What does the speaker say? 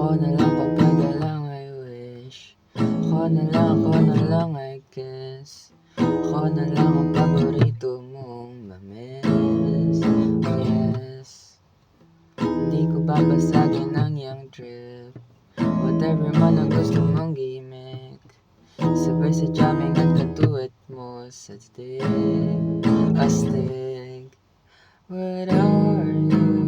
Ako na lang kung pwede lang I wish. Ako na lang I guess. Ako na lang ang paborito mong mamis. Oh yes. Hindi ko babasagin ang iyong trip. Whatever man ang gusto mong gimmick. Sabay sa jamming at katuwit mo sa astig. What are you?